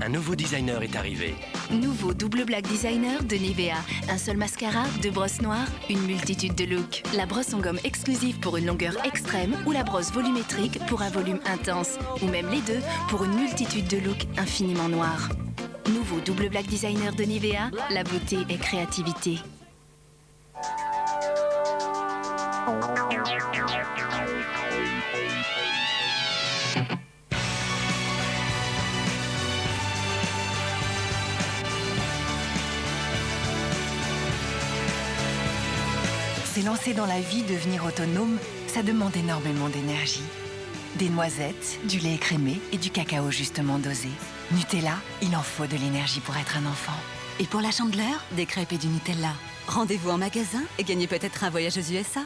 un nouveau designer est arrivé. Nouveau double black designer de Nivea. Un seul mascara, 2 brosses noires, une multitude de looks. La brosse en gomme exclusive pour une longueur extrême ou la brosse volumétrique pour un volume intense. Ou même les deux pour une multitude de looks infiniment noirs. Nouveau double black designer de Nivea, la beauté et créativité. S'élancer dans la vie, devenir autonome, ça demande énormément d'énergie. Des noisettes, du lait écrémé et du cacao justement dosé. Nutella, il en faut de l'énergie pour être un enfant. Et pour la chandeleur, des crêpes et du Nutella. Rendez-vous en magasin et gagnez peut-être un voyage aux USA.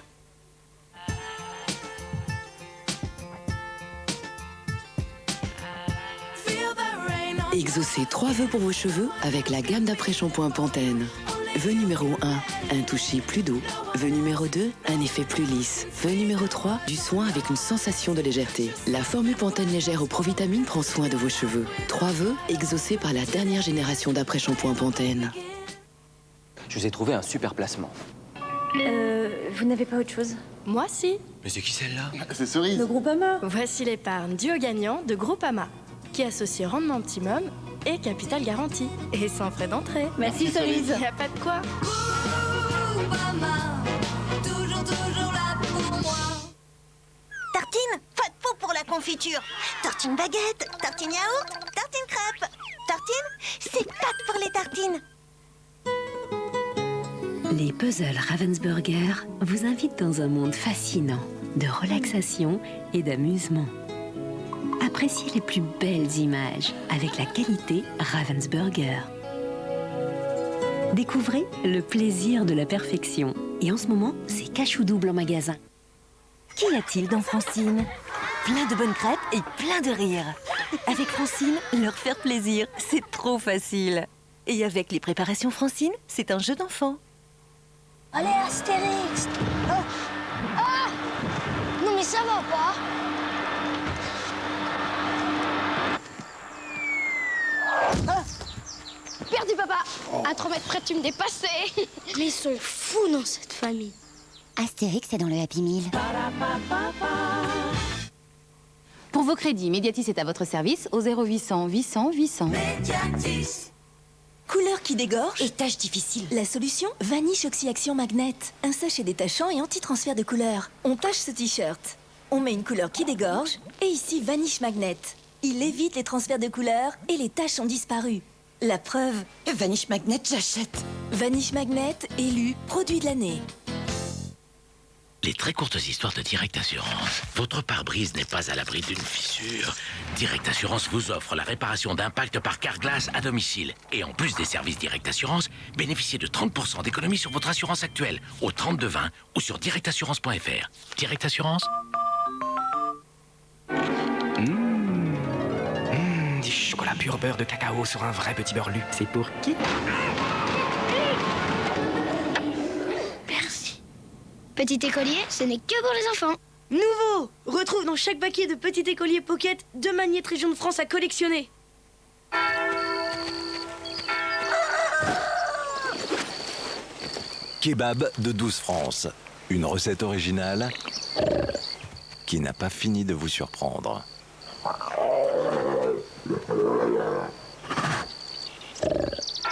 Exaucez 3 vœux pour vos cheveux avec la gamme d'après-shampoing Pantene. Vœu numéro 1, un toucher plus doux. Vœu numéro 2, un effet plus lisse. Vœu numéro 3, du soin avec une sensation de légèreté. La formule Pantene légère aux provitamines prend soin de vos cheveux. 3 vœux exaucés par la dernière génération d'après-shampoing Pantene. Je vous ai trouvé un super placement. Vous n'avez pas autre chose? Moi, si. Mais c'est qui celle-là? C'est Cerise. Le Groupama. Voici l'épargne duo gagnant de Groupama, qui associe rendement optimum et capital garanti. Et sans frais d'entrée. Merci Cerise. Y a pas de quoi. Groupama, toujours là pour moi. Tartine, pas de peau pour la confiture. Tartine baguette, tartine yaourt, tartine crêpe. Tartine, c'est pâte pour les tartines. Les puzzles Ravensburger vous invitent dans un monde fascinant de relaxation et d'amusement. Appréciez les plus belles images avec la qualité Ravensburger. Découvrez le plaisir de la perfection. Et en ce moment, c'est cachou double en magasin. Qu'y a-t-il dans Francine? Plein de bonnes crêpes et plein de rires. Avec Francine, leur faire plaisir, c'est trop facile. Et avec les préparations Francine, c'est un jeu d'enfant. Allez, Astérix. Ah non mais ça va pas. Perdu, papa. À 3 mètres près, tu me dépassais. Mais ils sont fous dans cette famille. Astérix est dans le Happy Meal. Pour vos crédits, Médiatis est à votre service au 0800 800 800. Médiatis. Couleur qui dégorge? Et tâches difficiles. La solution? Vanish Oxy-Action Magnet. Un sachet détachant et anti-transfert de couleur. On tâche ce t-shirt. On met une couleur qui dégorge. Et ici, Vanish Magnet. Il évite les transferts de couleurs et les taches ont disparu. La preuve? Vanish Magnet, j'achète. Vanish Magnet, élu produit de l'année. Les très courtes histoires de Direct Assurance. Votre pare-brise n'est pas à l'abri d'une fissure. Direct Assurance vous offre la réparation d'impact par carglass à domicile. Et en plus des services Direct Assurance, bénéficiez de 30% d'économie sur votre assurance actuelle au 3220 ou sur directassurance.fr. Direct Assurance. Du chocolat pur beurre de cacao sur un vrai petit beurre lu. C'est pour qui? Merci. Petit écolier, ce n'est que pour les enfants. Nouveau! Retrouve dans chaque paquet de Petit Écolier Pocket 2 magnettes Région de France à collectionner. Kebab de 12 France. Une recette originale qui n'a pas fini de vous surprendre.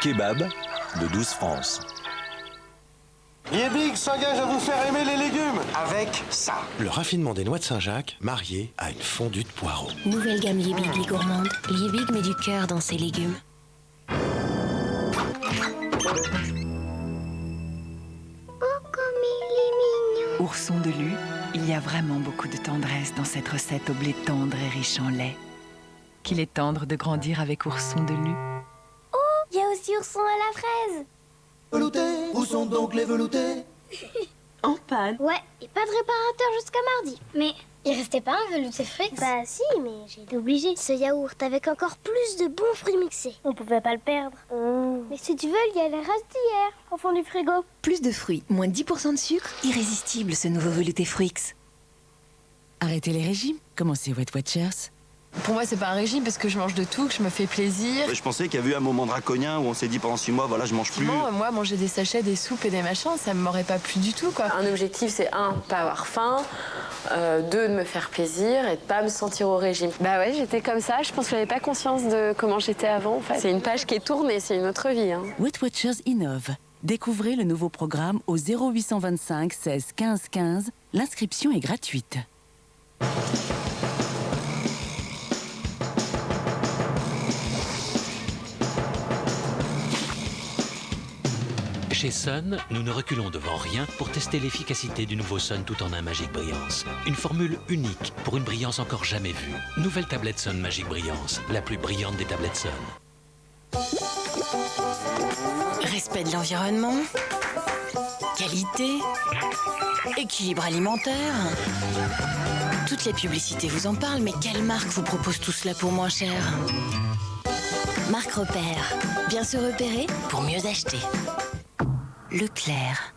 Kebab de 12 France. Liebig s'engage à vous faire aimer les légumes avec ça. Le raffinement des noix de Saint-Jacques marié à une fondue de poireaux. Nouvelle gamme Liebig, les gourmandes. Liebig met du cœur dans ses légumes. Ourson de Lu, il y a vraiment beaucoup de tendresse dans cette recette au blé tendre et riche en lait. Qu'il est tendre de grandir avec Ourson de Lu. Oh, il y a aussi Ourson à la fraise. Velouté, où sont donc les veloutés? En panne? Ouais, et pas de réparateur jusqu'à mardi. Mais il restait pas un velouté Frix? Bah si, mais j'ai été obligée. Ce yaourt avec encore plus de bons fruits mixés. On pouvait pas le perdre. Mais si tu veux, il y a les restes d'hier au fond du frigo. Plus de fruits, moins de 10% de sucre. Irrésistible ce nouveau velouté Fruix. Arrêtez les régimes, commencez Weight Watchers. Pour moi, c'est pas un régime parce que je mange de tout, que je me fais plaisir. Je pensais qu'il y avait eu un moment draconien où on s'est dit pendant 6 mois, voilà, je mange plus. Moi, manger des sachets, des soupes et des machins, ça m'aurait pas plu du tout, quoi. Un objectif, c'est 1, pas avoir faim, 2, de me faire plaisir et de pas me sentir au régime. Bah ouais, j'étais comme ça. Je pense que j'avais pas conscience de comment j'étais avant, en fait. C'est une page qui est tournée, c'est une autre vie. Hein. Weight Watchers innove. Découvrez le nouveau programme au 0825 16 15 15. L'inscription est gratuite. Chez Sun, nous ne reculons devant rien pour tester l'efficacité du nouveau Sun tout en un Magic Brillance. Une formule unique pour une brillance encore jamais vue. Nouvelle tablette Sun Magic Brillance, la plus brillante des tablettes Sun. Respect de l'environnement, qualité, équilibre alimentaire. Toutes les publicités vous en parlent, mais quelle marque vous propose tout cela pour moins cher? Marque Repère. Bien se repérer pour mieux acheter. Leclerc.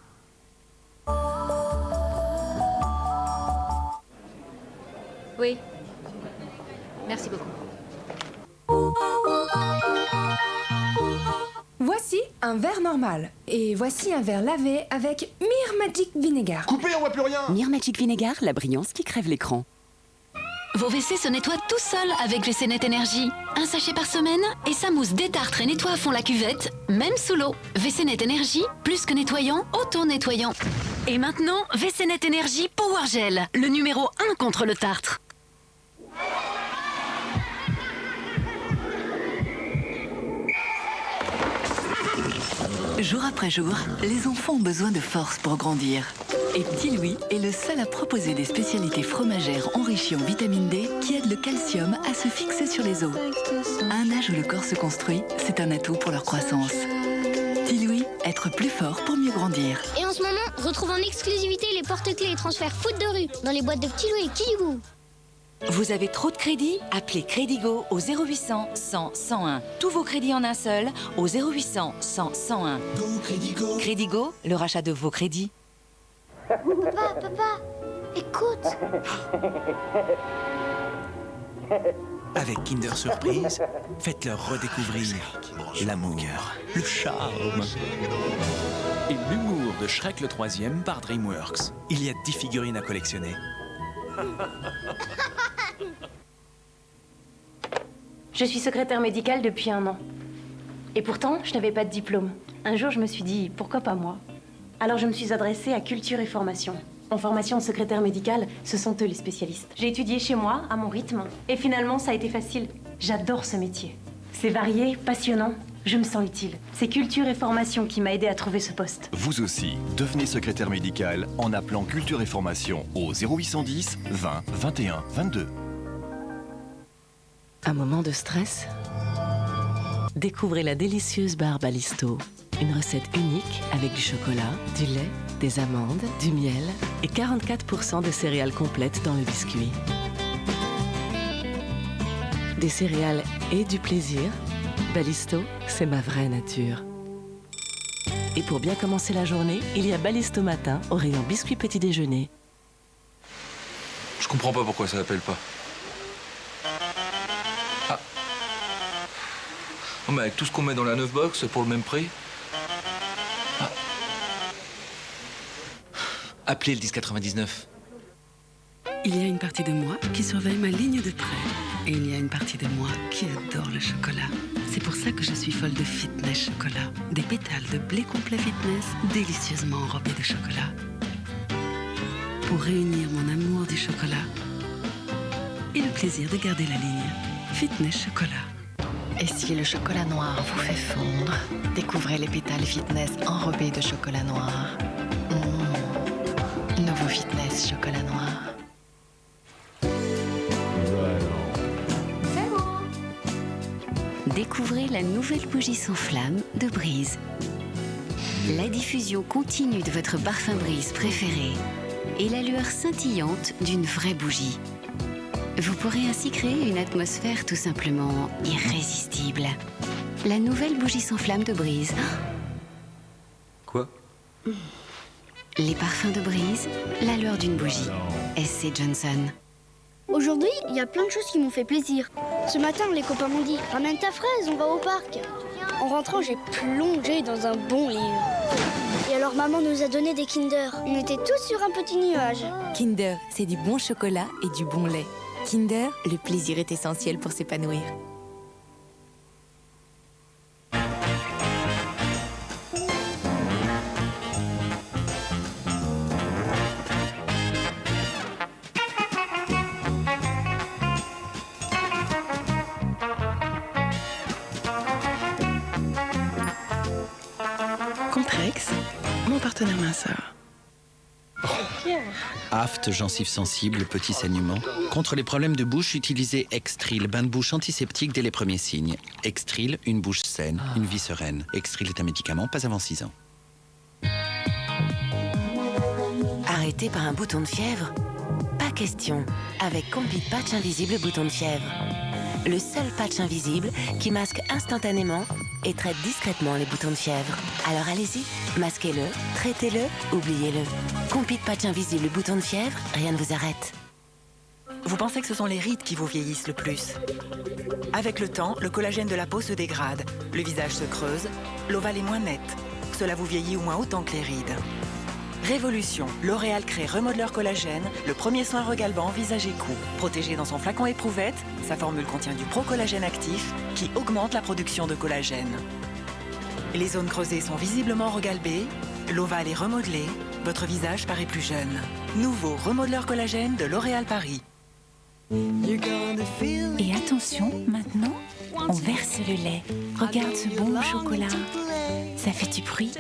Oui. Merci beaucoup. Voici un verre normal. Et voici un verre lavé avec Mir Magic Vinegar. Coupé, on voit plus rien. Mir Magic Vinegar, la brillance qui crève l'écran. Vos WC se nettoient tout seuls avec WC-Net Énergie. Un sachet par semaine et ça mousse, détartre et nettoie à fond la cuvette, même sous l'eau. WC-Net Énergie, plus que nettoyant, auto-nettoyant. Et maintenant, WC-Net Énergie Power Gel, le numéro 1 contre le tartre. Jour après jour, les enfants ont besoin de force pour grandir. Et Petit Louis est le seul à proposer des spécialités fromagères enrichies en vitamine D qui aident le calcium à se fixer sur les os. À un âge où le corps se construit, c'est un atout pour leur croissance. Petit Louis, être plus fort pour mieux grandir. Et en ce moment, retrouve en exclusivité les porte-clés et transferts foot de rue dans les boîtes de Petit Louis et Kiligou. Vous avez trop de crédits? Appelez Crédigo au 0800 100 101. Tous vos crédits en un seul au 0800 100 101. Go Crédigo. Crédigo, le rachat de vos crédits. Papa, écoute. Avec Kinder Surprise, faites-leur redécouvrir l'amour, le charme et l'humour de Shrek le 3e par DreamWorks. Il y a 10 figurines à collectionner. Je suis secrétaire médicale depuis 1 an. Et pourtant, je n'avais pas de diplôme. Un jour, je me suis dit, pourquoi pas moi? Alors je me suis adressée à Culture et Formation. En formation de secrétaire médicale, ce sont eux les spécialistes. J'ai étudié chez moi, à mon rythme. Et finalement, ça a été facile. J'adore ce métier. C'est varié, passionnant. Je me sens utile. C'est Culture et Formation qui m'a aidé à trouver ce poste. Vous aussi, devenez secrétaire médical en appelant Culture et Formation au 0810 20 21 22. Un moment de stress? Découvrez la délicieuse barre Balisto. Une recette unique avec du chocolat, du lait, des amandes, du miel et 44% de céréales complètes dans le biscuit. Des céréales et du plaisir, Balisto, c'est ma vraie nature. Et pour bien commencer la journée, il y a Balisto Matin au rayon biscuit petit déjeuner. Je comprends pas pourquoi ça appelle pas. Ah. Non, mais avec tout ce qu'on met dans la 9 box pour le même prix. Ah. Appelez le 1099. Il y a une partie de moi qui surveille ma ligne de près. Et il y a une partie de moi qui adore le chocolat. C'est pour ça que je suis folle de Fitness Chocolat. Des pétales de blé complet Fitness délicieusement enrobés de chocolat. Pour réunir mon amour du chocolat et le plaisir de garder la ligne. Fitness Chocolat. Et si le chocolat noir vous fait fondre, découvrez les pétales Fitness enrobés de chocolat noir. Nouveau Fitness Chocolat noir. Découvrez la nouvelle bougie sans flamme de Breeze. La diffusion continue de votre parfum Breeze préféré et la lueur scintillante d'une vraie bougie. Vous pourrez ainsi créer une atmosphère tout simplement irrésistible. La nouvelle bougie sans flamme de Breeze. Quoi? Les parfums de Breeze, la lueur d'une bougie. SC Johnson. Aujourd'hui, il y a plein de choses qui m'ont fait plaisir. Ce matin, les copains m'ont dit « Ramène ta fraise, on va au parc ». En rentrant, j'ai plongé dans un bon livre. Et alors maman nous a donné des Kinder. On était tous sur un petit nuage. Kinder, c'est du bon chocolat et du bon lait. Kinder, le plaisir est essentiel pour s'épanouir. Contrex, mon partenaire minceur. Aphte, gencives sensibles, petits saignements. Contre les problèmes de bouche, utilisez Extril, bain de bouche antiseptique dès les premiers signes. Extril, une bouche saine, une vie sereine. Extril est un médicament, pas avant 6 ans. Arrêté par un bouton de fièvre? Pas question. Avec Combi Patch Invisible Bouton de fièvre. Le seul patch invisible qui masque instantanément et traite discrètement les boutons de fièvre. Alors allez-y, masquez-le, traitez-le, oubliez-le. Combi Patch Invisible Bouton de fièvre, rien ne vous arrête. Vous pensez que ce sont les rides qui vous vieillissent le plus? Avec le temps, le collagène de la peau se dégrade, le visage se creuse, l'ovale est moins net. Cela vous vieillit au moins autant que les rides. Révolution, L'Oréal crée Remodeler Collagène, le premier soin regalbant visage et cou. Protégé dans son flacon éprouvette, sa formule contient du pro-collagène actif qui augmente la production de collagène. Les zones creusées sont visiblement regalbées, l'ovale est remodelé, votre visage paraît plus jeune. Nouveau Remodeler Collagène de L'Oréal Paris. Et attention, maintenant, on verse le lait. Regarde ce bon chocolat. Ça fait du bruit.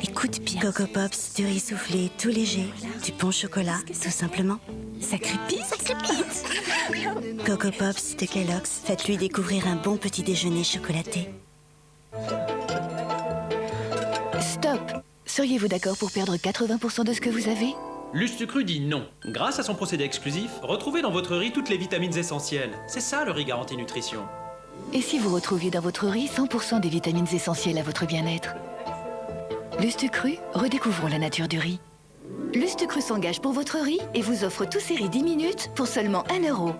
Écoute bien. Coco Pops, du riz soufflé tout léger, du bon chocolat, tout simplement. Ça crépite. Ça crépite. Coco Pops de Kellogg's, faites-lui découvrir un bon petit déjeuner chocolaté. Stop. Seriez-vous d'accord pour perdre 80% de ce que vous avez? Lustucru dit non. Grâce à son procédé exclusif, retrouvez dans votre riz toutes les vitamines essentielles. C'est ça le riz garanti nutrition. Et si vous retrouviez dans votre riz 100% des vitamines essentielles à votre bien-être? Lustucru, redécouvrons la nature du riz. Lustucru s'engage pour votre riz et vous offre tous ses riz 10 minutes pour seulement 1 €.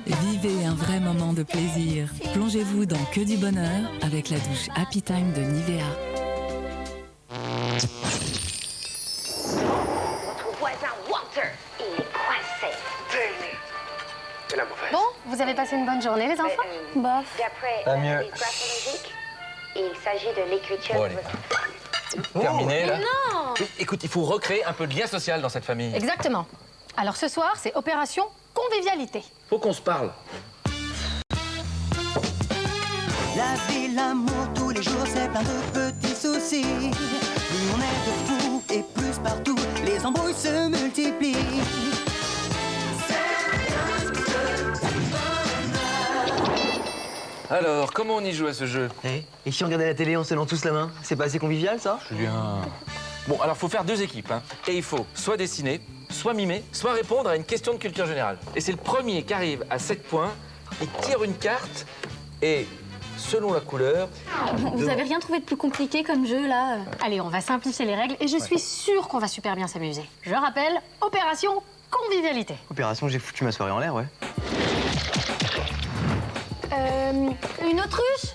Vivez un vrai moment de plaisir. Plongez-vous dans Que du bonheur avec la douche Happy Time de Nivea. Votre voisin Walter, il est coincé. C'est la mauvaise. Bon, vous avez passé une bonne journée, les enfants? Bof. D'après Pas mieux. les graphonologiques, il s'agit de l'écriture Bon, de allez. votre... Terminé, là. Mais non! Oui, écoute, il faut recréer un peu de lien social dans cette famille. Exactement. Alors ce soir, c'est opération convivialité. Faut qu'on se parle. La vie, l'amour, tous les jours, c'est plein de petits soucis. Plus on est de fous et plus partout, les embrouilles se multiplient. Alors, comment on y joue à ce jeu? Et si on regardait la télé en se donnant tous la main? C'est pas assez convivial, ça? Julien. Bon, alors faut faire 2 équipes, hein. Et il faut soit dessiner, soit mimer, soit répondre à une question de culture générale. Et c'est le premier qui arrive à 7 points, il tire une carte et, selon la couleur... Vous avez rien trouvé de plus compliqué comme jeu, là? Allez, on va simplifier les règles et je suis sûre qu'on va super bien s'amuser. Je rappelle, opération convivialité. Opération, j'ai foutu ma soirée en l'air, ouais. Une autruche?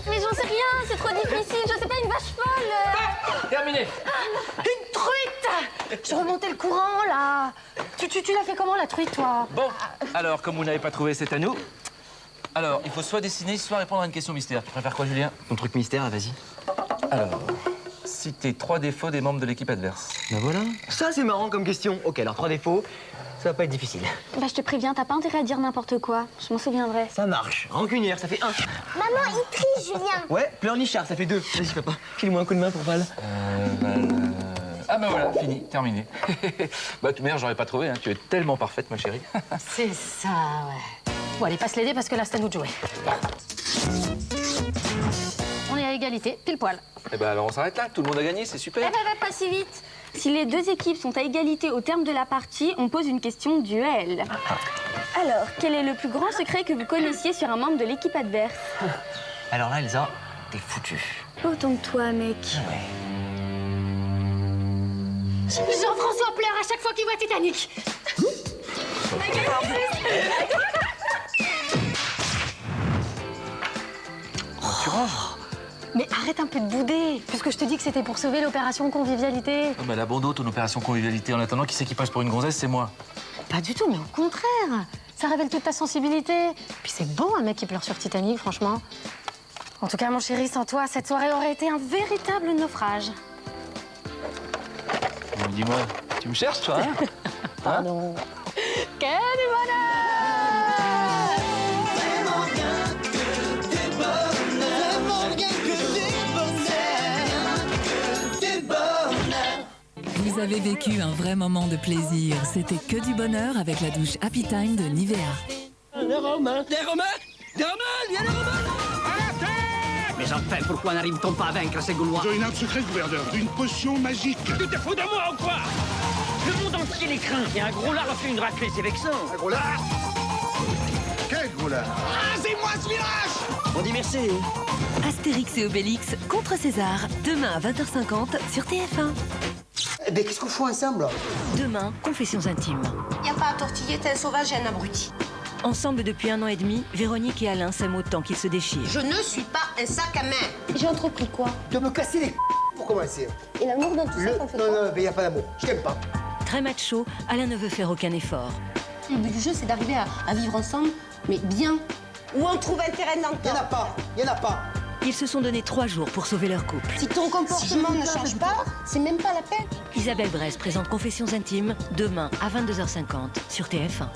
Mais j'en sais rien, c'est trop difficile, je sais pas, une vache folle. Terminé. Une truite! Je remontais le courant, là. Tu l'as fait comment, la truite, toi? Bon, alors, comme vous n'avez pas trouvé, c'est à nous. Alors, il faut soit dessiner, soit répondre à une question mystère. Tu préfères quoi, Julien? Ton truc mystère, vas-y. Alors, citer 3 défauts des membres de l'équipe adverse. Bah voilà. Ça, c'est marrant comme question. Ok, alors 3 défauts, ça va pas être difficile. Bah, je te préviens, t'as pas intérêt à dire n'importe quoi. Je m'en souviendrai. Ça marche. Rancunière, ça fait 1. Maman, il triche, Julien. Ouais, pleurnichard, ça fait 2. Vas-y, papa, file-moi un coup de main pour Val. Ah bah voilà, fini, terminé. Bah, de toute manière, j'aurais pas trouvé, hein. Tu es tellement parfaite, ma chérie. C'est ça, ouais. Bon, allez, passe l'aider parce que là, c'est à nous de jouer. On est à égalité, pile poil. Eh ben alors on s'arrête là, tout le monde a gagné, c'est super. Pas si vite. Si les 2 équipes sont à égalité au terme de la partie, on pose une question duel. Alors, quel est le plus grand secret que vous connaissiez sur un membre de l'équipe adverse? Alors là, Elsa, t'es foutue. Autant que toi, mec. Jean-François pleure à chaque fois qu'il voit Titanic. Mais arrête un peu de bouder, puisque je te dis que c'était pour sauver l'opération convivialité. Ah bah, la bandeau, ton opération convivialité. En attendant, qui c'est qui passe pour une gonzesse, c'est moi. Pas du tout, mais au contraire. Ça révèle toute ta sensibilité. Puis c'est bon, un mec qui pleure sur Titanic, franchement. En tout cas, mon chéri, sans toi, cette soirée aurait été un véritable naufrage. Bon, dis-moi, tu me cherches, toi, hein? Pardon. Quel du bonheur! Vous avez vécu un vrai moment de plaisir. C'était que du bonheur avec la douche Happy Time de Nivea. Des Romains! Des Romains! Des Romains! Il y a des Romains! Mais enfin, pourquoi n'arrive-t-on pas à vaincre ces Gaulois? J'ai une arme secrète, gouverneur. Une potion magique. Tu te fous de moi ou quoi? Le monde entier les craint. Et un gros lard leur fait une raclée, c'est vexant. Un gros lard? Quel gros lard? Ah, c'est moi ce village! On dit merci. Astérix et Obélix contre César, demain à 20h50 sur TF1. Mais qu'est-ce qu'on fout ensemble? Demain, confessions intimes. Y a pas à tortiller, t'es un sauvage et un abruti. Ensemble depuis 1 an et demi, Véronique et Alain s'aiment autant qu'ils se déchirent. Je ne suis pas un sac à main. J'ai entrepris quoi? De me casser les pour commencer. Et l'amour dans tout ça, qu'on fait quoi? Non, mais y a pas d'amour. Je t'aime pas. Très macho, Alain ne veut faire aucun effort. Le but du jeu, c'est d'arriver à vivre ensemble, mais bien. Où on trouve un terrain d'entente. Y en a pas. Ils se sont donné 3 jours pour sauver leur couple. Si ton comportement ne change pas, c'est même pas la peine. Isabelle Bresse présente Confessions intimes, demain à 22h50 sur TF1.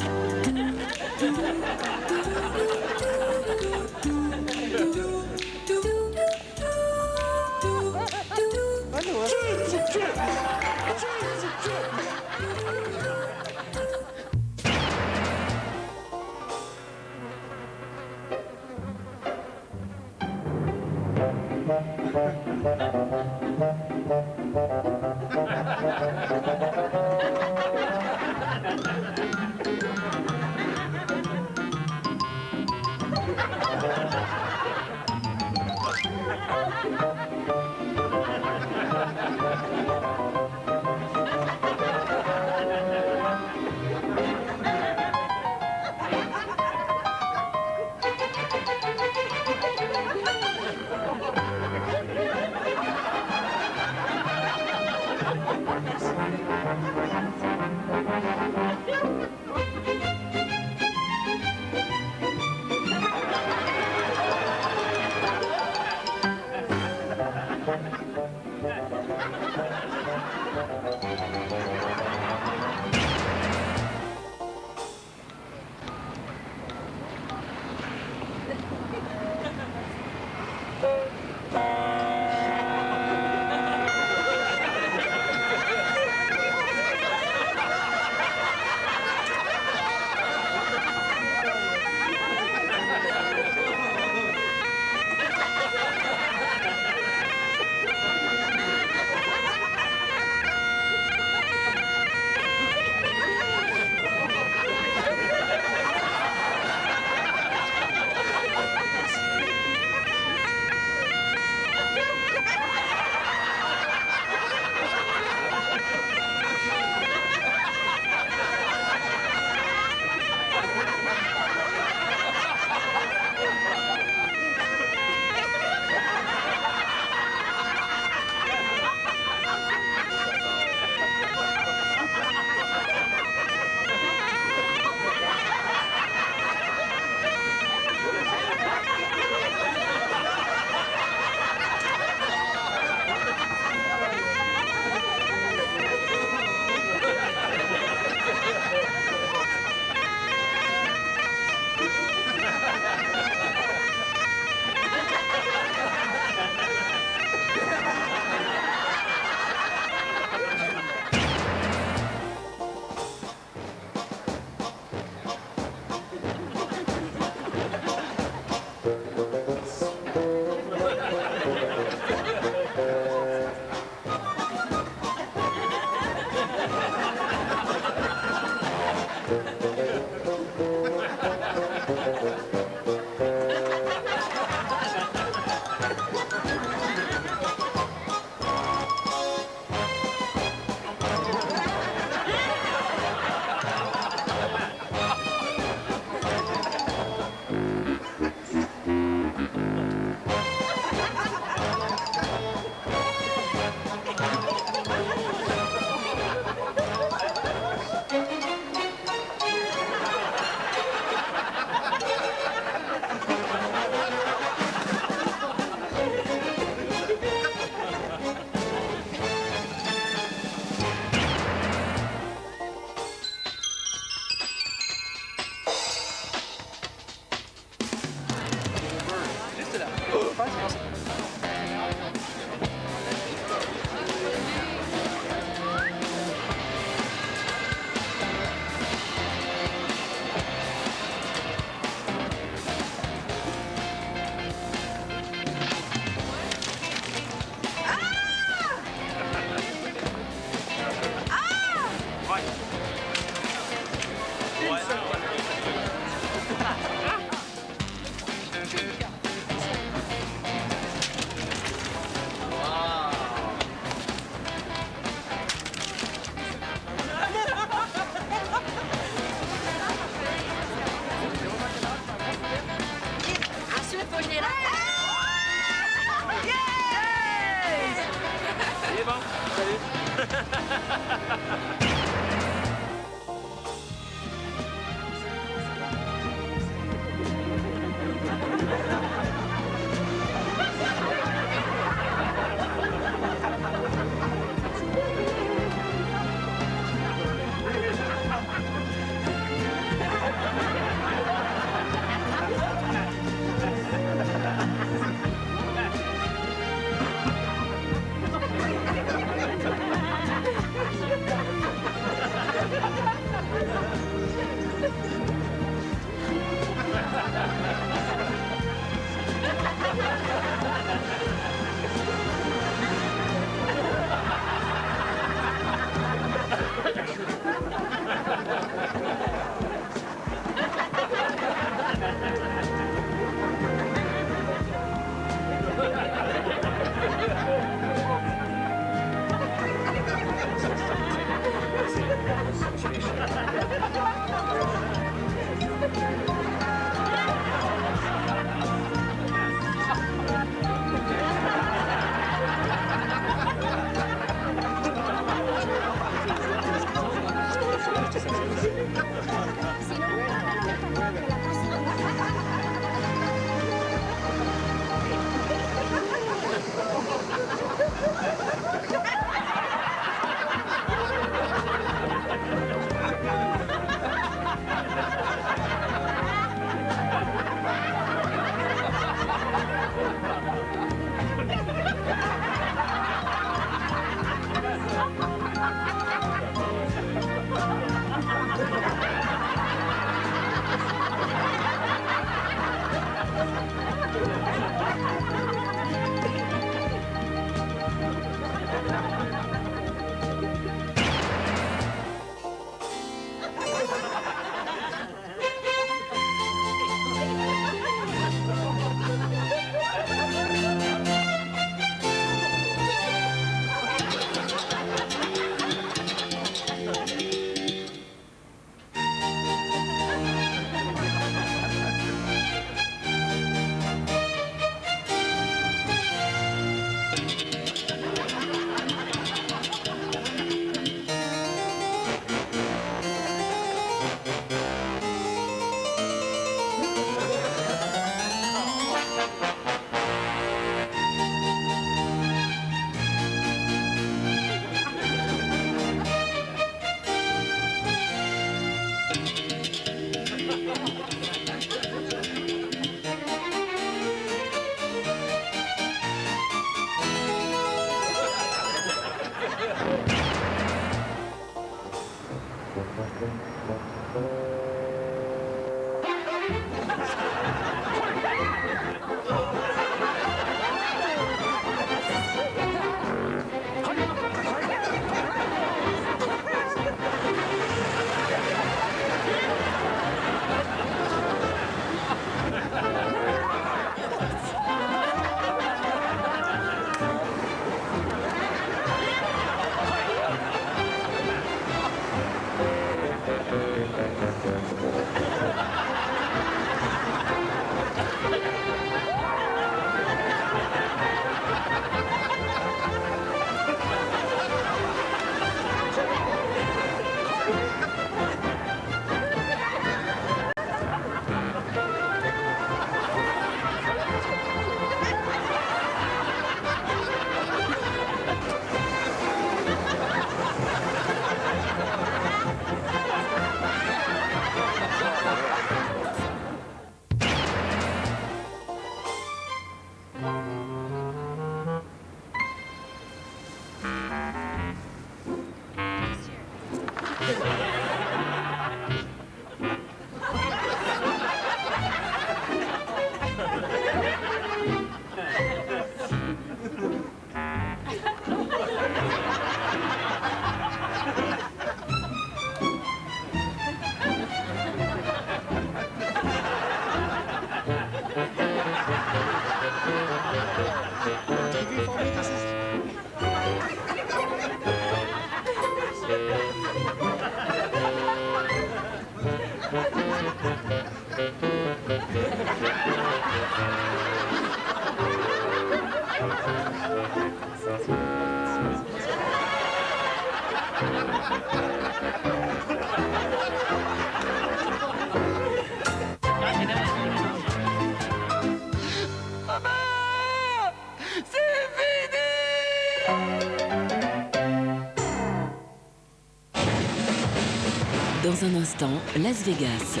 Dans un instant, Las Vegas.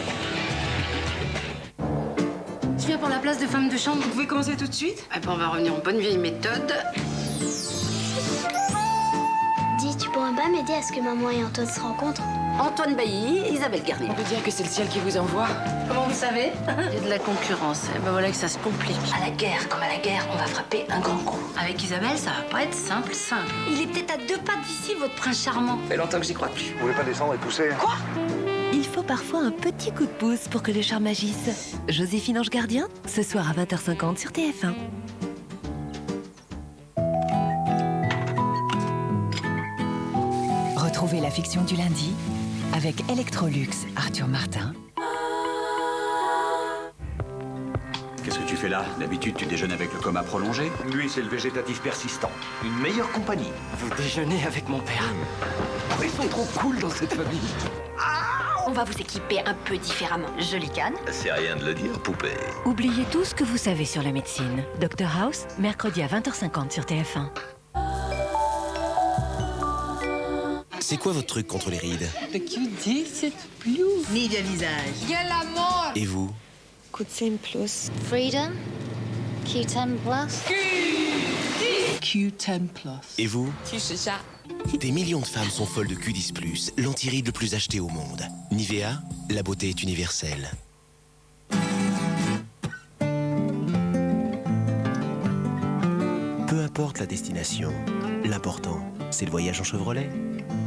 Je viens pour la place de femme de chambre. Vous pouvez commencer tout de suite? Eh ben, on va revenir en bonne vieille méthode. Dis, tu pourrais pas m'aider à ce que maman et Antoine se rencontrent? Antoine Bailly, Isabelle Garnier. On peut dire que c'est le ciel qui vous envoie. Comment vous savez? Il y a de la concurrence. Et ben voilà que ça se complique. À la guerre, comme à la guerre, on va frapper un grand coup. Avec Isabelle, ça va pas être simple. Il est peut-être à 2 pas d'ici, votre prince charmant. Ça fait longtemps que j'y crois plus. Vous voulez pas descendre et pousser? Quoi? Il faut parfois un petit coup de pouce pour que le charme agisse. Joséphine Ange Gardien, ce soir à 20h50 sur TF1. Retrouvez la fiction du lundi avec Electrolux, Arthur Martin. Qu'est-ce que tu fais là? D'habitude, tu déjeunes avec le coma prolongé. Lui, c'est le végétatif persistant. Une meilleure compagnie. Vous déjeunez avec mon père. Ils sont trop cool dans cette famille. On va vous équiper un peu différemment. Jolie canne. C'est rien de le dire, poupée. Oubliez tout ce que vous savez sur la médecine. Dr House, mercredi à 20h50 sur TF1. C'est quoi votre truc contre les rides? Le QD, c'est plus. Nivea Visage. Il y a la mort. Et vous? Q10 Plus. Freedom. Q10 Plus. Q10 Plus. Et vous? Tu sais ça. Des millions de femmes sont folles de Q10+, l'anti-rides le plus acheté au monde. Nivea, la beauté est universelle. Peu importe la destination, l'important, c'est le voyage en Chevrolet.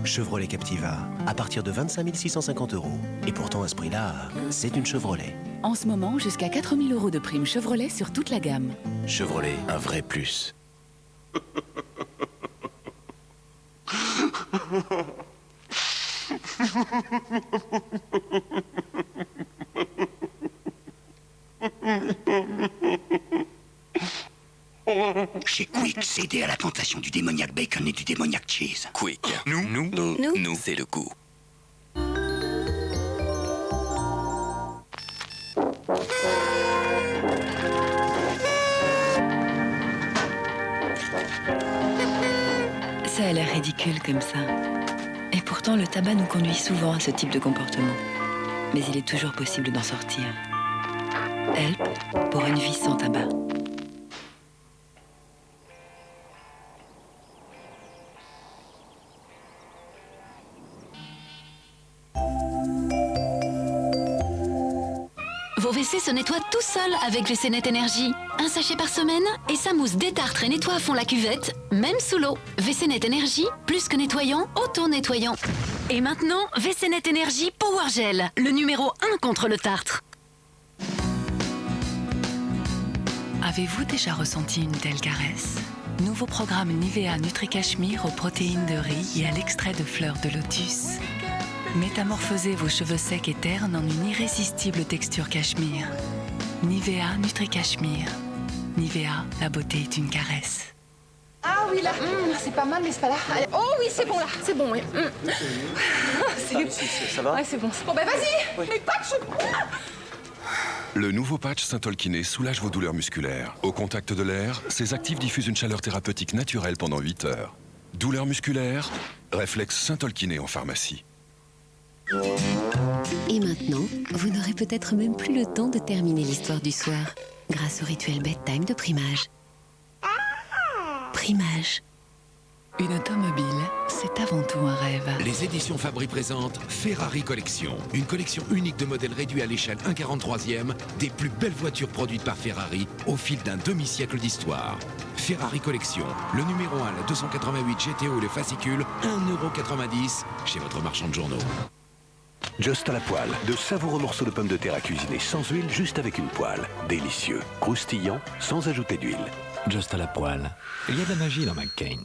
Chevrolet Captiva, à partir de 25 650 €. Et pourtant, à ce prix-là, c'est une Chevrolet. En ce moment, jusqu'à 4 000 € de prime Chevrolet sur toute la gamme. Chevrolet, un vrai plus. Chez Quick, cédez à la tentation du démoniaque bacon et du démoniaque cheese. Quick. Nous, c'est le coup. Ça a l'air ridicule comme ça. Et pourtant, le tabac nous conduit souvent à ce type de comportement. Mais il est toujours possible d'en sortir. Help pour une vie sans tabac. Vos WC se nettoient tout seuls avec WC-Net Énergie. Un sachet par semaine et ça mousse, détartre et nettoie à fond la cuvette, même sous l'eau. WC-Net Énergie, plus que nettoyant, auto-nettoyant. Et maintenant, WC-Net Énergie Power Gel, le numéro 1 contre le tartre. Avez-vous déjà ressenti une telle caresse? Nouveau programme Nivea Nutri-Cachemire aux protéines de riz et à l'extrait de fleurs de lotus. Métamorphosez vos cheveux secs et ternes en une irrésistible texture cachemire. Nivea Nutri-Cachemire. Nivea, la beauté est une caresse. Ah oui, là, c'est pas mal, mais c'est pas là. Allez. Oh oui, c'est bon là, c'est bon, oui. Ça va? Ouais, c'est bon. Bon, bah vas-y, mais patch. Le nouveau patch Syntolkiné soulage vos douleurs musculaires. Au contact de l'air, ces actifs diffusent une chaleur thérapeutique naturelle pendant 8 heures. Douleurs musculaires, réflexe Syntolkiné en pharmacie. Et maintenant, vous n'aurez peut-être même plus le temps de terminer l'histoire du soir, grâce au rituel bedtime de Primage. Primage. Une automobile, c'est avant tout un rêve. Les éditions Fabry présentent Ferrari Collection. Une collection unique de modèles réduits à l'échelle 1/43e des plus belles voitures produites par Ferrari au fil d'un demi-siècle d'histoire. Ferrari Collection, le numéro 1, la 288 GTO et le fascicule, 1,90 € chez votre marchand de journaux. Just à la poêle, de savoureux morceaux de pommes de terre à cuisiner sans huile, juste avec une poêle. Délicieux, croustillant, sans ajouter d'huile. Just à la poêle. Il y a de la magie dans McCain.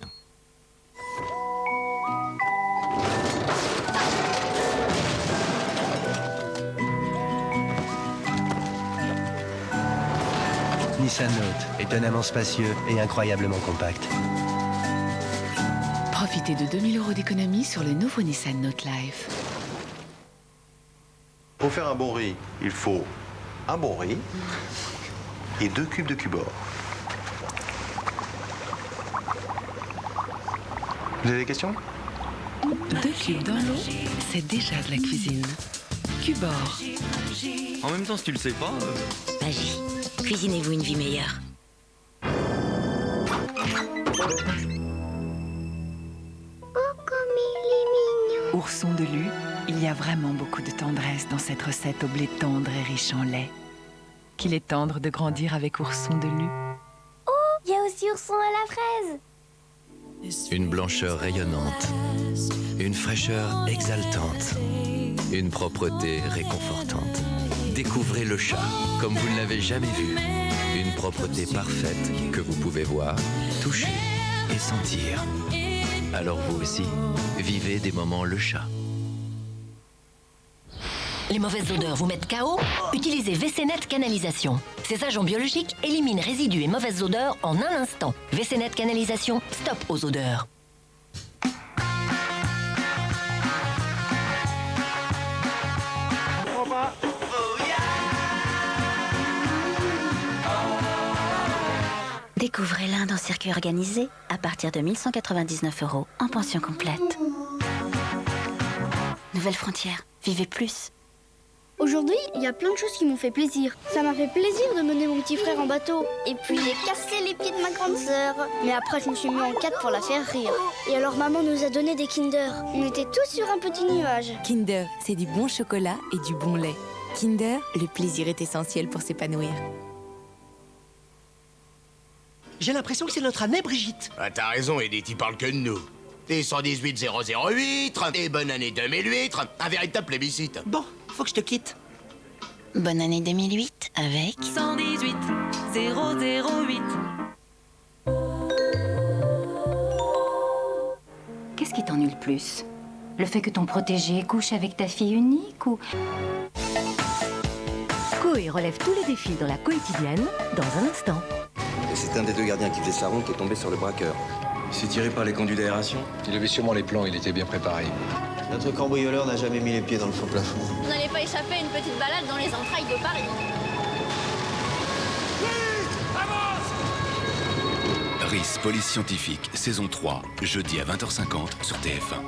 Nissan Note, étonnamment spacieux et incroyablement compact. Profitez de 2 000 € d'économie sur le nouveau Nissan Note Life. Pour faire un bon riz, il faut un bon riz et 2 cubes de cubord. Vous avez des questions? 2 cubes dans l'eau, c'est déjà de la cuisine. Cubor. En même temps, si tu le sais pas... Magie. Cuisinez-vous une vie meilleure. Ourson de Lu, il y a vraiment beaucoup de tendresse dans cette recette au blé tendre et riche en lait. Qu'il est tendre de grandir avec Ourson de Lu. Oh, il y a aussi Ourson à la fraise. Une blancheur rayonnante, une fraîcheur exaltante, une propreté réconfortante. Découvrez le chat comme vous ne l'avez jamais vu. Une propreté parfaite que vous pouvez voir, toucher et sentir. Alors vous aussi, vivez des moments le chat. Les mauvaises odeurs vous mettent KO? Utilisez WC-Net Canalisation. Ces agents biologiques éliminent résidus et mauvaises odeurs en un instant. WC-Net Canalisation, stop aux odeurs. Découvrez l'Inde en circuit organisé à partir de 1199 € en pension complète. Nouvelle frontière, vivez plus. Aujourd'hui, il y a plein de choses qui m'ont fait plaisir. Ça m'a fait plaisir de mener mon petit frère en bateau. Et puis j'ai cassé les pieds de ma grande sœur. Mais après, je me suis mis en quatre pour la faire rire. Et alors maman nous a donné des Kinder. On était tous sur un petit nuage. Kinder, c'est du bon chocolat et du bon lait. Kinder, le plaisir est essentiel pour s'épanouir. J'ai l'impression que c'est notre année, Brigitte. Ah, t'as raison, Edith, il parle que de nous. T'es 118 008, et bonne année 2008, un véritable plébiscite. Bon, faut que je te quitte. Bonne année 2008 avec 118 008. Qu'est-ce qui t'ennuie le plus? Le fait que ton protégé couche avec ta fille unique ou... Koé relève tous les défis dans la quotidienne dans un instant. C'est un des deux gardiens qui faisait sa ronde qui est tombé sur le braqueur. Il s'est tiré par les conduits d'aération. Il avait sûrement les plans, il était bien préparé. Notre cambrioleur n'a jamais mis les pieds dans le faux plafond. Vous n'allez pas échapper à une petite balade dans les entrailles de Paris. RIS Police Scientifique, saison 3, jeudi à 20h50 sur TF1.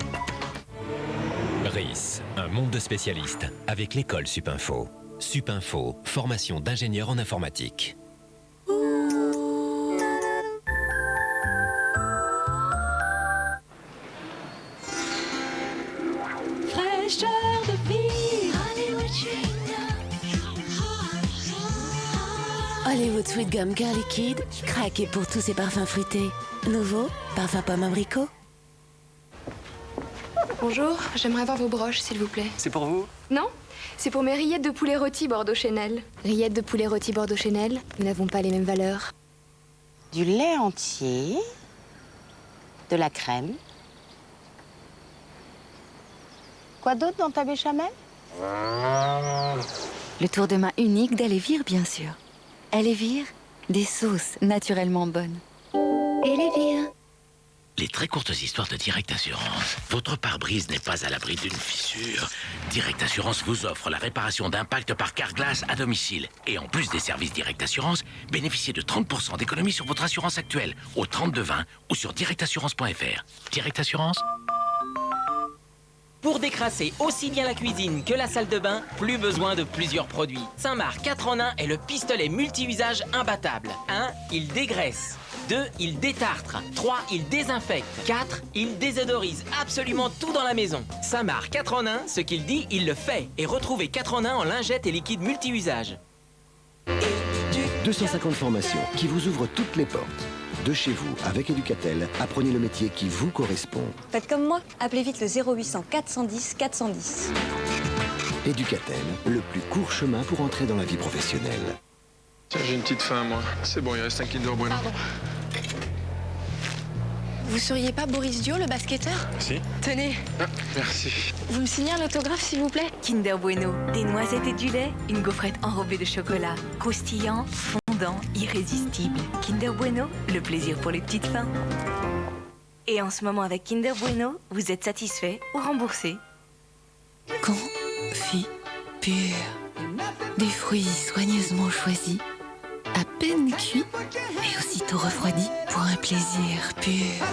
RIS, un monde de spécialistes avec l'école Supinfo. Supinfo, formation d'ingénieur en informatique. Fraîcheur de vie. Hollywood Sweet Gum Girl Liquide, craquez pour tous ces parfums fruités. Nouveau, parfum pomme abricot. Bonjour, j'aimerais voir vos broches, s'il vous plaît. C'est pour vous? Non, c'est pour mes rillettes de poulet rôti Bordeaux Chanel. Rillettes de poulet rôti Bordeaux Chanel, nous n'avons pas les mêmes valeurs. Du lait entier, de la crème. Quoi d'autre dans ta béchamel? Le tour de main unique d'Elevir, bien sûr. Elevir, des sauces naturellement bonnes. Elevir. Les très courtes histoires de Direct Assurance. Votre pare-brise n'est pas à l'abri d'une fissure. Direct Assurance vous offre la réparation d'impact par Carglass à domicile. Et en plus des services Direct Assurance, bénéficiez de 30% d'économie sur votre assurance actuelle au 3220 ou sur directassurance.fr. Direct Assurance. Pour décrasser aussi bien la cuisine que la salle de bain, plus besoin de plusieurs produits. Saint-Marc 4 en 1 est le pistolet multi-usage imbattable. 1. Il dégraisse. 2. Il détartre. 3. Il désinfecte. 4. Il désodorise absolument tout dans la maison. Saint-Marc 4 en 1, ce qu'il dit, il le fait. Et retrouvez 4 en 1 en lingettes et liquide multi-usage. 250 formations qui vous ouvrent toutes les portes. De chez vous, avec Educatel, apprenez le métier qui vous correspond. Faites comme moi, appelez vite le 0800 410 410. Educatel, le plus court chemin pour entrer dans la vie professionnelle. Tiens, j'ai une petite faim, moi. C'est bon, il reste un Kinder Bueno. Pardon. Vous seriez pas Boris Dio, le basketteur? Si. Tenez. Ah, merci. Vous me signez un autographe, s'il vous plaît? Kinder Bueno, des noisettes et du lait, une gaufrette enrobée de chocolat, croustillant, fondant, irrésistible. Kinder Bueno, le plaisir pour les petites fins. Et en ce moment avec Kinder Bueno, vous êtes satisfait ou remboursé. Confit pur. Des fruits soigneusement choisis, à peine cuits et aussitôt refroidis pour un plaisir pur.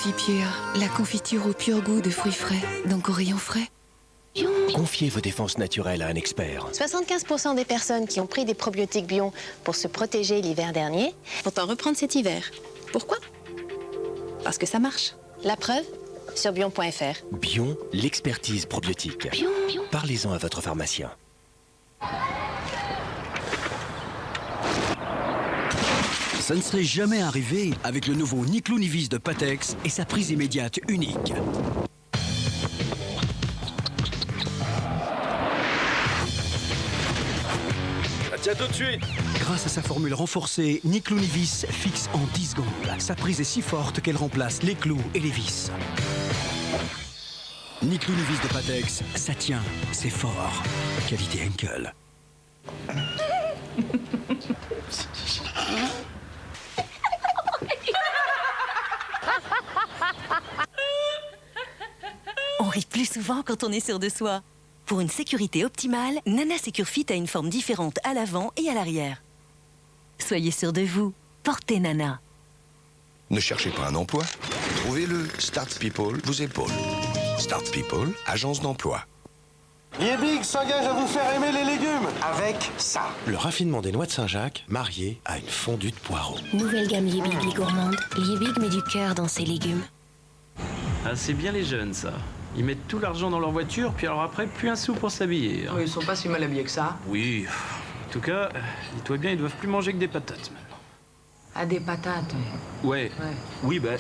Confipure, la confiture au pur goût de fruits frais, donc au rayon frais. Confiez vos défenses naturelles à un expert. 75% des personnes qui ont pris des probiotiques Bion pour se protéger l'hiver dernier vont en reprendre cet hiver. Pourquoi? Parce que ça marche. La preuve? Sur bion.fr. Bion, l'expertise probiotique. Parlez-en à votre pharmacien. Ça ne serait jamais arrivé avec le nouveau Niclou-Nivis de Patex et sa prise immédiate unique. Tiens tout de suite. Grâce à sa formule renforcée, Niclou-Nivis fixe en 10 secondes. Sa prise est si forte qu'elle remplace les clous et les vis. Niclou-Nivis de Patex, ça tient, c'est fort. Qualité Henkel. On rit plus souvent quand on est sûr de soi. Pour une sécurité optimale, Nana Securefit a une forme différente à l'avant et à l'arrière. Soyez sûr de vous. Portez Nana. Ne cherchez pas un emploi? Trouvez-le. Start People vous épaule. Start People, agence d'emploi. Liebig s'engage à vous faire aimer les légumes. Avec ça. Le raffinement des noix de Saint-Jacques marié à une fondue de poireaux. Nouvelle gamme Liebig les gourmandes. Liebig met du cœur dans ses légumes. Ah, c'est bien les jeunes, ça. Ils mettent tout l'argent dans leur voiture, puis alors après, plus un sou pour s'habiller. Ils sont pas si mal habillés que ça. Oui. En tout cas, dis-toi bien, ils doivent plus manger que des patates maintenant. Ah, des patates. Ouais. Oui, bah,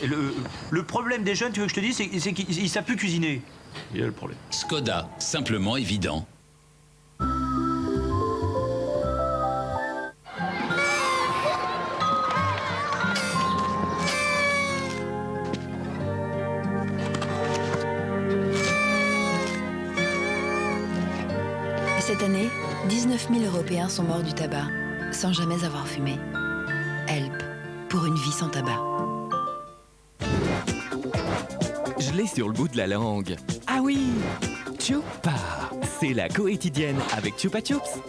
le problème des jeunes, tu veux que je te dise, c'est qu'ils savent plus cuisiner. Il y a le problème. Skoda, simplement évident. Cette année, 19 000 Européens sont morts du tabac, sans jamais avoir fumé. Help, pour une vie sans tabac. Je l'ai sur le bout de la langue. Ah oui, Chupa, c'est la quotidienne avec Chupa Chups.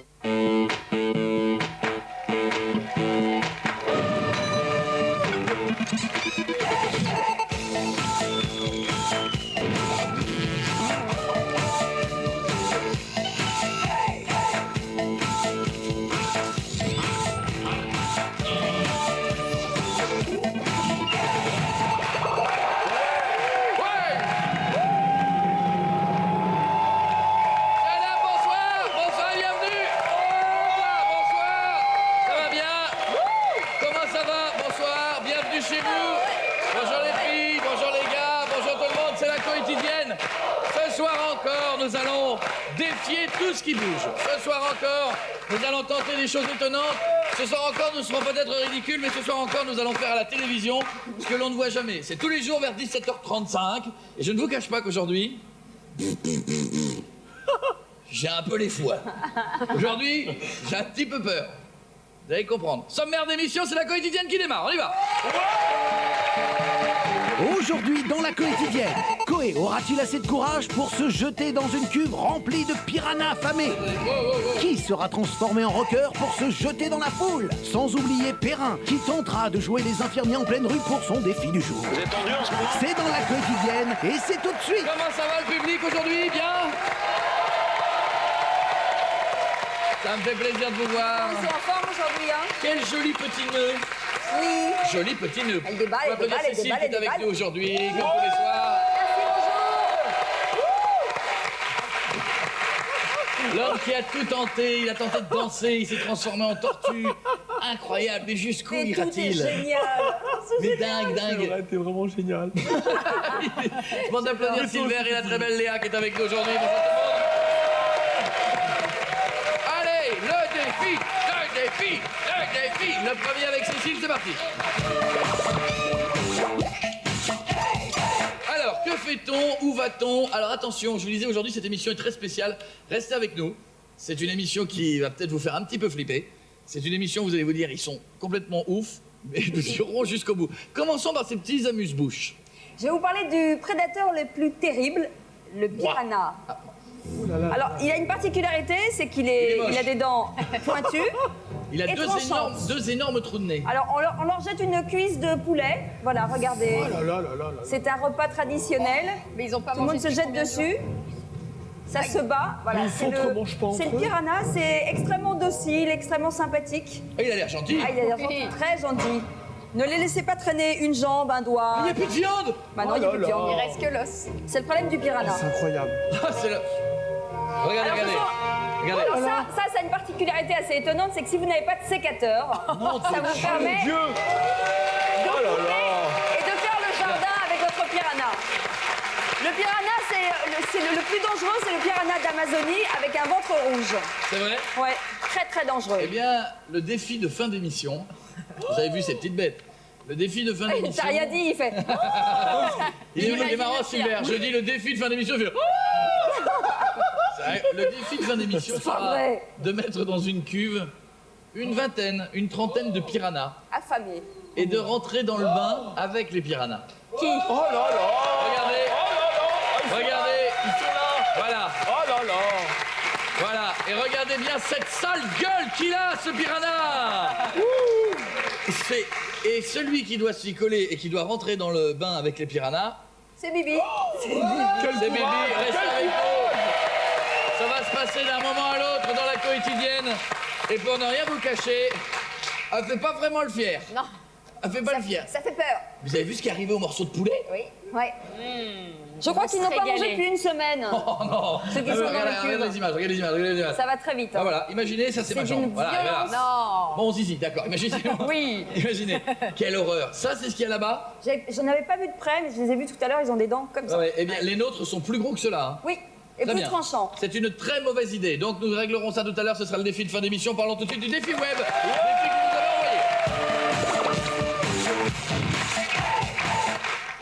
Nous allons défier tout ce qui bouge. Ce soir encore, nous allons tenter des choses étonnantes. Ce soir encore, nous serons peut-être ridicules, mais ce soir encore, nous allons faire à la télévision ce que l'on ne voit jamais. C'est tous les jours vers 17h35. Et je ne vous cache pas qu'aujourd'hui, j'ai un peu les foies. Aujourd'hui, j'ai un petit peu peur. Vous allez comprendre. Sommaire d'émission, c'est la quotidienne qui démarre. On y va. Aujourd'hui, dans la quotidienne, Koé aura-t-il assez de courage pour se jeter dans une cuve remplie de piranhas affamés? Qui sera transformé en rocker pour se jeter dans la foule? Sans oublier Perrin, qui tentera de jouer les infirmiers en pleine rue pour son défi du jour. Vous êtes tendu en ce moment? C'est dans la quotidienne et c'est tout de suite. Comment ça va le public aujourd'hui? Bien? Ça me fait plaisir de vous voir. Ils sont en forme aujourd'hui, hein? Quel joli petit nœud. Oui. Joli petit nœud. Elle déballe, on va applaudir Cécile qui est avec nous aujourd'hui, comme tous les soirs. Merci, L'homme qui a tout tenté, il a tenté de danser, il s'est transformé en tortue. Incroyable, mais jusqu'où ira-t-il? C'est génial. Mais dingue. Ça aurait été vraiment génial. Je demande d'applaudir Silver et la très belle Léa qui est avec nous aujourd'hui. Allez, le défi. Le premier avec Cécile, c'est parti. Alors, que fait-on? Où va-t-on? Alors attention, je vous disais, aujourd'hui, cette émission est très spéciale. Restez avec nous. C'est une émission qui va peut-être vous faire un petit peu flipper. C'est une émission où vous allez vous dire, ils sont complètement ouf, mais ils iront jusqu'au bout. Commençons par ces petits amuse-bouches. Je vais vous parler du prédateur le plus terrible, le piranha. Wow. Alors, il a une particularité, c'est qu'il a des dents pointues. Il a et tranchante. deux énormes trous de nez. Alors, on leur jette une cuisse de poulet. Voilà, regardez. Oh là là là là là. C'est un repas traditionnel. Mais ils ont pas Tout le monde se jette dessus. Ça se bat. Voilà, c'est le piranha. C'est extrêmement docile, extrêmement sympathique. Il a l'air gentil. Ah, il a l'air gentil, très gentil. Ne les laissez pas traîner une jambe, un doigt. Il n'y a plus de viande. Bah non, il n'y a plus de viande. Il reste que l'os. C'est le problème du piranha. C'est incroyable. C'est le... Regardez, Alors, regardez. Alors ça a une particularité assez étonnante, c'est que si vous n'avez pas de sécateur, ça vous permet de couper et de faire le jardin avec votre piranha. Le piranha, c'est le plus dangereux, c'est le piranha d'Amazonie avec un ventre rouge. C'est vrai? Ouais, très très dangereux. Eh bien, le défi de fin d'émission, vous avez vu ces petites bêtes. Le défi de fin d'émission... T'as rien dit, il fait... il est marrant, Silver. Je dis le défi de fin d'émission, il fait... Le défi de fin d'émission sera de mettre dans une cuve une trentaine de piranhas. Affamés. Et de rentrer dans le bain avec les piranhas. Qui? Oh là là. Regardez. Regardez. Ils sont là. Voilà. Oh là là. Voilà. Et regardez bien cette sale gueule qu'il a, ce piranha. Et celui qui doit s'y coller et qui doit rentrer dans le bain avec les piranhas... C'est Bibi. C'est Bibi. Restez avec nous. Ça va se passer d'un moment à l'autre dans la quotidienne. Et pour ne rien vous cacher, elle fait pas vraiment le fier. Non. Elle fait pas le fier. Ça fait peur. Vous avez vu ce qui est arrivé au morceau de poulet? Oui. Ouais. Je crois qu'ils n'ont pas mangé depuis une semaine. Oh non. Ceux qui sont dans le Regardez les images, regardez les images. Ça va très vite. Ah voilà, imaginez, ça c'est ma jambe. D'une violence. Non. Bon, Zizi, d'accord. Imaginez. Oui. Imaginez. Quelle horreur. Ça, c'est ce qu'il y a là-bas? J'en avais pas vu de près, mais je les ai vus tout à l'heure, ils ont des dents comme ça. Ouais, eh bien, les nôtres sont plus gros que ceux-là. Hein. Oui. Et Très plus bien. tranchant. C'est une très mauvaise idée. Donc nous réglerons ça tout à l'heure. Ce sera le défi de fin d'émission. Parlons tout de suite du défi web. Défi que vous nous avez envoyé.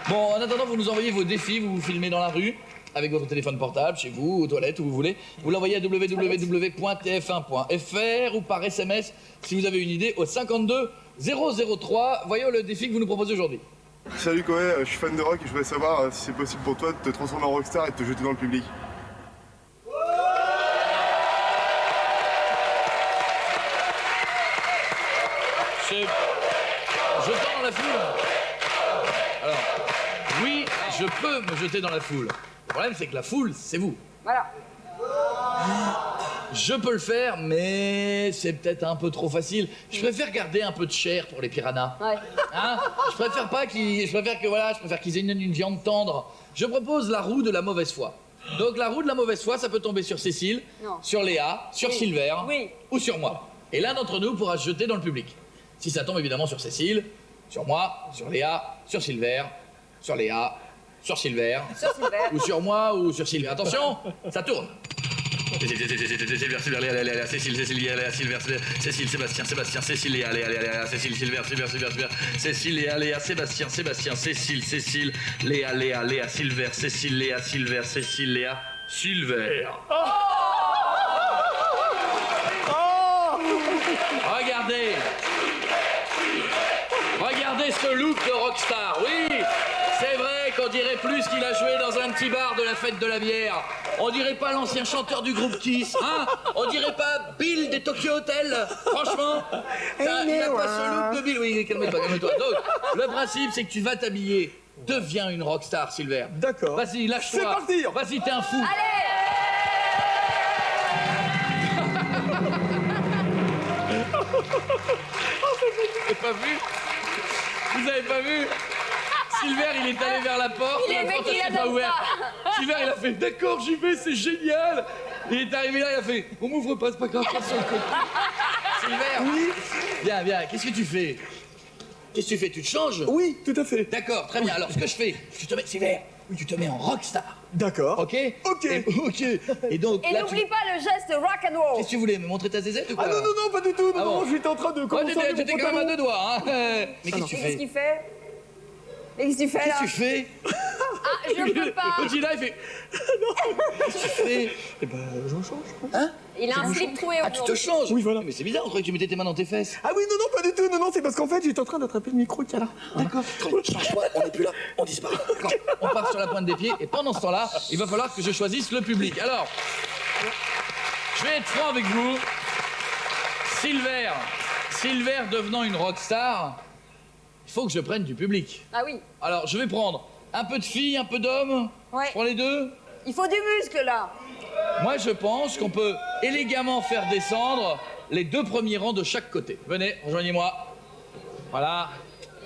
Bon, en attendant, vous nous envoyez vos défis. Vous vous filmez dans la rue avec votre téléphone portable, chez vous, aux toilettes, où vous voulez. Vous l'envoyez à www.tf1.fr ou par SMS si vous avez une idée au 52 003. Voyons le défi que vous nous proposez aujourd'hui. Salut Koé, je suis fan de rock et je voudrais savoir si c'est possible pour toi de te transformer en rockstar et de te jeter dans le public. Je tends dans la foule. Alors, oui, je peux me jeter dans la foule. Le problème, c'est que la foule, c'est vous. Voilà. Je peux le faire, mais c'est peut-être un peu trop facile. Je préfère garder un peu de chair pour les piranhas. Ouais. Hein? Je préfère qu'ils aient une viande tendre. Je propose la roue de la mauvaise foi. Donc la roue de la mauvaise foi, ça peut tomber sur Cécile, sur Léa, sur Silver ou sur moi. Et l'un d'entre nous pourra se jeter dans le public. Si ça tombe évidemment sur Cécile, sur moi, sur Léa, sur Silver, sur Léa, sur Silver, ou sur moi ou sur Silver. Attention, ça tourne. Silver, Léa, Cécile, Léa, Silver, Cécile, Sébastien, Cécile, Léa, Cécile, Silver, Cécile, Léa, Sébastien, Cécile, Léa, Silver, Cécile, Léa, Silver. Regardez ce look de rockstar, oui. C'est vrai qu'on dirait plus qu'il a joué dans un petit bar de la fête de la bière. On dirait pas l'ancien chanteur du groupe Kiss, hein? On dirait pas Bill des Tokyo Hotel, franchement. Il a pas ce look de Bill. Oui, calme-toi. Donc, le principe, c'est que tu vas t'habiller. Deviens une rockstar, Silver. D'accord. Vas-y, lâche-toi. C'est parti. Vas-y, t'es un fou. Allez. Vous avez pas vu? Silver, il est allé vers la porte, la porte s'est pas ouverte. Silver, il a fait d'accord, j'y vais, c'est génial. Il est arrivé là, il a fait on m'ouvre pas, c'est pas grave, passe sur le côté. Silver, oui. Viens, qu'est-ce que tu fais? Tu te changes? Oui, tout à fait. D'accord, très bien. Alors, ce que je fais, Silver, tu te mets en rockstar. D'accord. Ok. Et donc. Et n'oublie pas le geste rock and roll. Qu'est-ce que tu voulais me montrer ta zézette ou quoi? Ah non, pas du tout. Non, j'étais en train de commencer. T'étais quand même à deux doigts, hein. Mais qu'est-ce que tu fais? Qu'est-ce qu'il fait? Qu'est-ce que tu fais là? Qu'est-ce que tu fais? Ah, je peux pas. Quand il a, il fait. Qu'est-ce que tu fais? Eh ben, je me change. Hein? Il a un slip troué au tu te changes? Oui, voilà. Mais c'est bizarre, on croyait que tu mettais tes mains dans tes fesses. Ah oui, non, pas du tout. Non, c'est parce qu'en fait, j'étais en train d'attraper le micro qui est là. D'accord. Change-toi, on n'est plus là, on disparaît. On part sur la pointe des pieds et pendant ce temps-là, il va falloir que je choisisse le public. Alors, je vais être franc avec vous. Silver, Silver devenant une rockstar, il faut que je prenne du public. Ah oui. Alors, je vais prendre un peu de filles, un peu d'hommes. Ouais. Je prends les deux. Il faut du muscle, là. Moi, je pense qu'on peut élégamment faire descendre les 2 premiers rangs de chaque côté. Venez, rejoignez-moi. Voilà.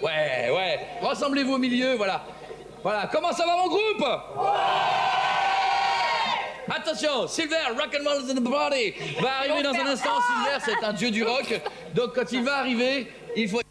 Ouais, ouais. Rassemblez-vous au milieu, voilà. Voilà. Comment ça va, mon groupe? Attention, Silver, rock'n'roll is in the body, va arriver dans un instant. Silver, c'est un dieu du rock. Donc, quand il va arriver, il faut...